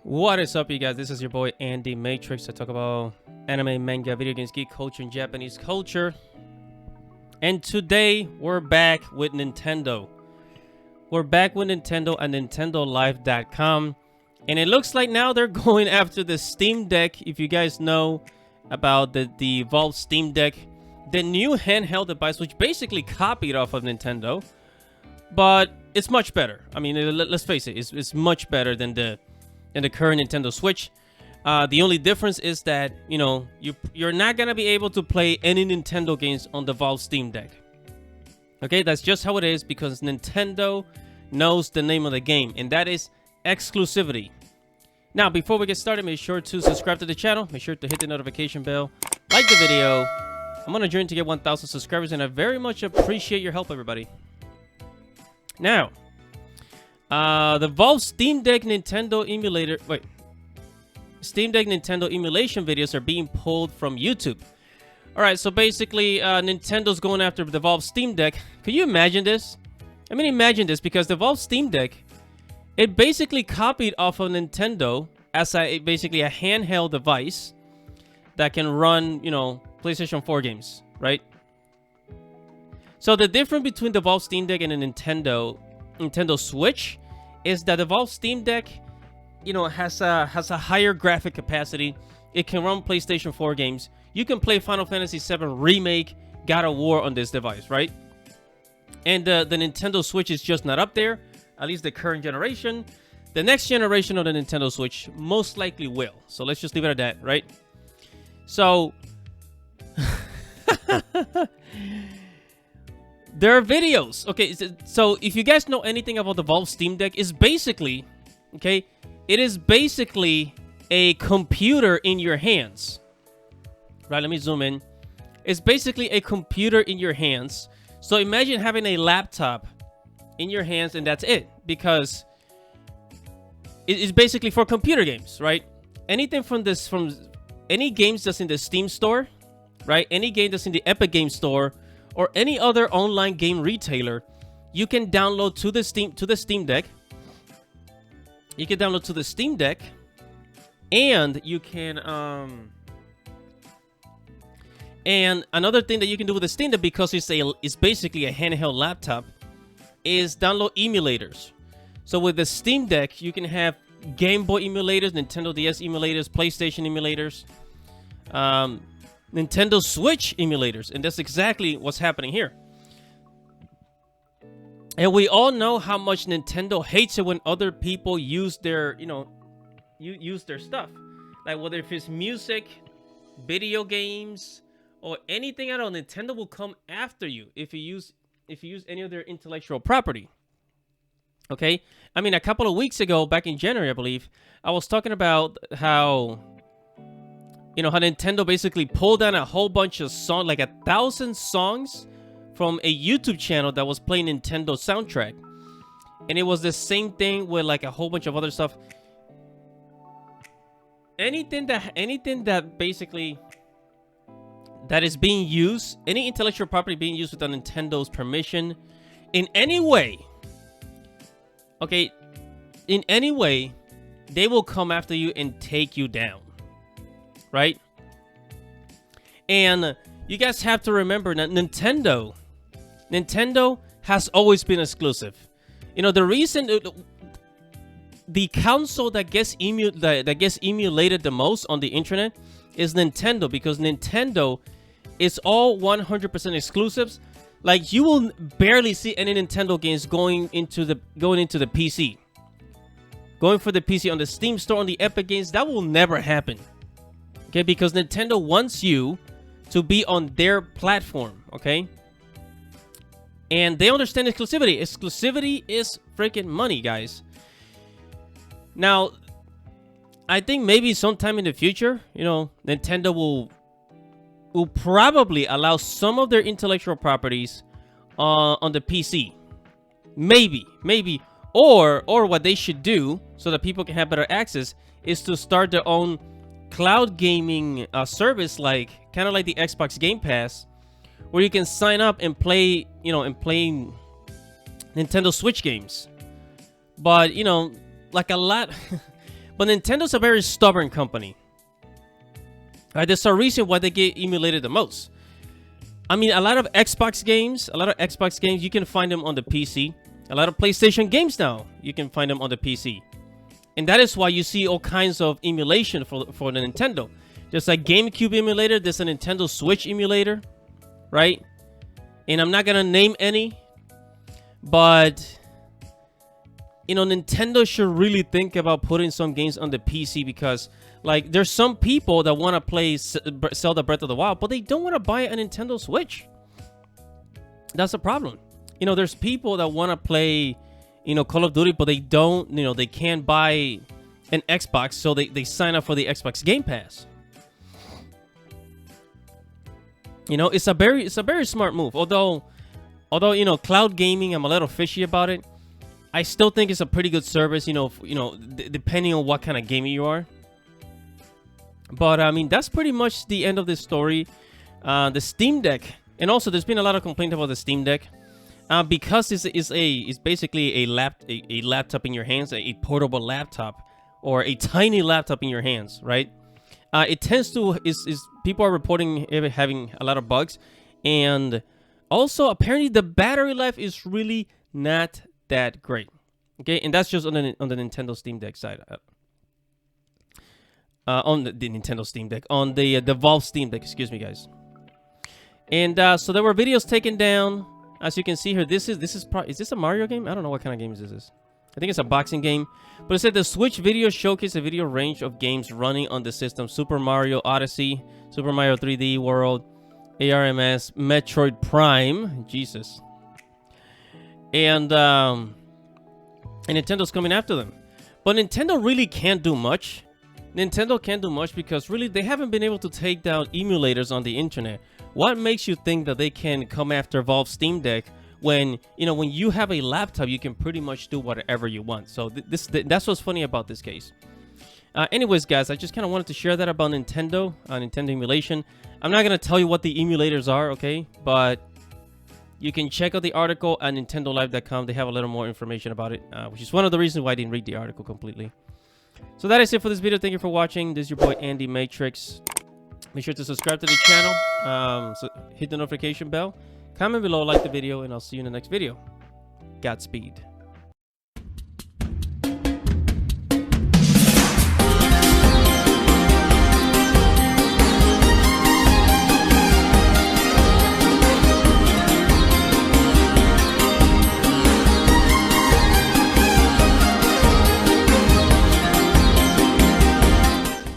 What is up, you guys? This is your boy Andy Matrix. I talk about anime, manga, video games, geek culture, and Japanese culture. And today we're back with Nintendo. We're back with Nintendo and NintendoLive.com. And it looks like now they're going after the Steam Deck. If you guys know about the Valve Steam Deck, the new handheld device, which basically copied off of Nintendo, but it's much better. I mean, let's face it, it's much better than the current Nintendo Switch. The only difference is that, you know, you're not gonna be able to play any Nintendo games on the Valve Steam Deck. Okay, that's just how it is, because Nintendo knows the name of the game, and that is exclusivity. Now, before we get started, make sure to subscribe to the channel. Make sure to hit the notification bell, like the video. I'm on a journey to get 1,000 subscribers, and I very much appreciate your help, everybody. Now, the Valve Steam Deck Nintendo emulator, Steam Deck Nintendo emulation videos are being pulled from YouTube. All right, so basically, Nintendo's going after the Valve Steam Deck. Can you imagine this? I mean, imagine this, because the Valve Steam Deck, it basically copied off of Nintendo as basically a handheld device that can run, you know, PlayStation 4 games, right? So the difference between the Valve Steam Deck and the Nintendo Switch is that the Valve Steam Deck, you know, has a higher graphic capacity. It can run PlayStation 4 games. You can play Final Fantasy VII Remake, God of War on this device, right? And the Nintendo Switch is just not up there, at least the current generation. The next generation of the Nintendo Switch most likely will. So let's just leave it at that, right? So there are videos. Okay, so if you guys know anything about the Valve Steam Deck, it's basically, okay, it is basically a computer in your hands. Right, let me zoom in. It's basically a computer in your hands. So imagine having a laptop in your hands, and that's it. Because it's basically for computer games, right? Anything from any games that's in the Steam store, right? Any game that's in the Epic Game Store, or any other online game retailer, you can download to the Steam Deck. You can download to the Steam Deck, and you can and another thing that you can do with the Steam Deck, because it's basically a handheld laptop, is download emulators. So with the Steam Deck, you can have Game Boy emulators, Nintendo DS emulators, PlayStation emulators, Nintendo Switch emulators, and that's exactly what's happening here. And we all know how much Nintendo hates it when other people use their, you know, use their stuff. Like whether if it's music, video games, or anything at all, Nintendo will come after you if you use any of their intellectual property. Okay? I mean, a couple of weeks ago, back in January, I believe, I was talking about how, you know, how Nintendo basically pulled down a whole bunch of songs, like 1,000 songs from a YouTube channel that was playing Nintendo soundtrack. And it was the same thing with like a whole bunch of other stuff. Anything that basically that is being used, any intellectual property being used without Nintendo's permission in any way, okay, in any way, they will come after you and take you down. Right? And you guys have to remember that Nintendo has always been exclusive. You know, the reason the console that gets emulated the most on the internet is Nintendo, because Nintendo is all 100% exclusives. Like, you will barely see any Nintendo games going into the PC. Going for the PC on the Steam store, on the Epic Games, that will never happen. Okay, because Nintendo wants you to be on their platform, okay? And they understand exclusivity. Exclusivity is freaking money, guys. Now, I think maybe sometime in the future, you know, Nintendo will probably allow some of their intellectual properties on the PC. Maybe. Or what they should do, so that people can have better access, is to start their own cloud gaming service, like kind of like the Xbox Game Pass, where you can sign up and play, you know, Nintendo Switch games. But, you know, like a lot But Nintendo's a very stubborn company. There's a reason why they get emulated the most. I mean, a lot of Xbox games, you can find them on the PC. A lot of PlayStation games now, you can find them on the PC. And that is why you see all kinds of emulation for the Nintendo. There's a GameCube emulator, there's a Nintendo Switch emulator, right? And I'm not gonna name any, but you know, Nintendo should really think about putting some games on the PC, because like there's some people that want to play Zelda Breath of the Wild, but they don't want to buy a Nintendo Switch. That's the problem. You know, there's people that want to play, you know, Call of Duty, but they don't, you know, they can't buy an Xbox, so they sign up for the Xbox Game Pass. You know, it's a very smart move. Although you know, cloud gaming, I'm a little fishy about it. I still think it's a pretty good service, you know, depending on what kind of gamer you are. But I mean, that's pretty much the end of this story. The Steam Deck, and also there's been a lot of complaints about the Steam Deck, because it's basically a laptop in your hands, a portable laptop, or a tiny laptop in your hands, right? It tends to people are reporting it having a lot of bugs, and also apparently the battery life is really not that great. Okay, and that's just on the Nintendo Steam Deck side. On the Nintendo Steam Deck, on the Valve Steam Deck, excuse me, guys. And so there were videos taken down, as you can see here. Is this a Mario game? I don't know what kind of game this is. I think it's a boxing game. But it said the Switch video showcased a video range of games running on the system: Super Mario Odyssey, Super Mario 3D World, ARMS, Metroid Prime, Jesus, and Nintendo's coming after them. But Nintendo really can't do much. Nintendo can't do much because really they haven't been able to take down emulators on the internet. What makes you think that they can come after Valve Steam Deck when, you know, when you have a laptop, you can pretty much do whatever you want? So that's what's funny about this case. Anyways, guys, I just kind of wanted to share that about Nintendo, Nintendo emulation. I'm not going to tell you what the emulators are, okay? But you can check out the article at nintendolive.com. They have a little more information about it, which is one of the reasons why I didn't read the article completely. So that is it for this video. Thank you for watching. This is your boy Andy Matrix. Make sure to subscribe to the channel. So hit the notification bell. Comment below, like the video, and I'll see you in the next video. Godspeed.